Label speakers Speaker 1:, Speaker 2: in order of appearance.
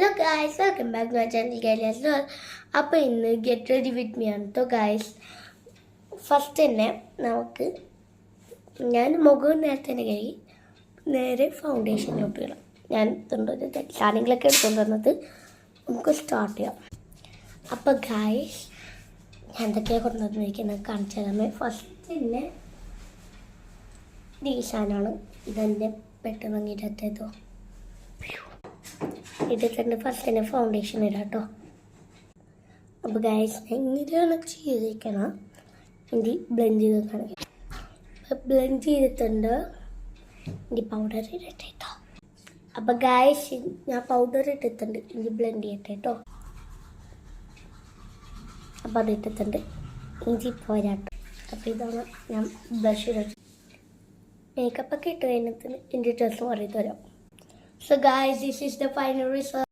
Speaker 1: Hello guys, welcome back to my channel guys. അപ്പോൾ ഇന്ന് get ready with me ആണ് കേട്ടോ ഗായ്സ്. ഫസ്റ്റ് തന്നെ നമുക്ക് ഞാൻ മുഖം നേരത്തെ തന്നെ കഴുകി നേരെ ഫൗണ്ടേഷനിലോട്ട് ഇടാം. ഞാൻ സാധനങ്ങളൊക്കെ എടുത്തുകൊണ്ട് വന്നത് നമുക്ക് സ്റ്റാർട്ട് ചെയ്യാം. അപ്പോൾ ഗായ്സ്, ഞാൻ എന്തൊക്കെയാണ് കൊണ്ടുവന്നിരിക്കുന്നത് കാണിച്ചു തരാമേ. ഫസ്റ്റ് തന്നെ ഈ സാധനമാണ്. ഇതെന്നെ പെട്ടെന്ന് ഇടത്തേതോ ഇതിട്ടുണ്ട്. ഫസ്റ്റ് തന്നെ ഫൗണ്ടേഷൻ ഇടാം കേട്ടോ. അപ്പോൾ ഗൈസ് എങ്ങനെയാണ് ചെയ്തിരിക്കണം എനിക്ക് ബ്ലെൻഡ് ചെയ്ത് കാണിക്കാം. ബ്ലെൻഡ് ചെയ്തിട്ടുണ്ട്. എനിക്ക് പൗഡർ ഇടട്ടെ കേട്ടോ. അപ്പോൾ ഗൈസ് ഞാൻ പൗഡർ ഇട്ടിട്ടുണ്ട്. എനിക്ക് ബ്ലെൻഡ് ചെയ്യട്ടെ കേട്ടോ. അപ്പോൾ അത് ഇട്ടിട്ടുണ്ട്. ഇഞ്ചി പോരാട്ടോ. അപ്പോൾ ഇതാണ് ഞാൻ ബ്ലഷ് ഇടുന്നത്. മേക്കപ്പൊക്കെ ഇട്ട് കഴിഞ്ഞിട്ട് എൻ്റെ ഡ്രസ്സ് മാറി തരാം. So guys, this is the final result.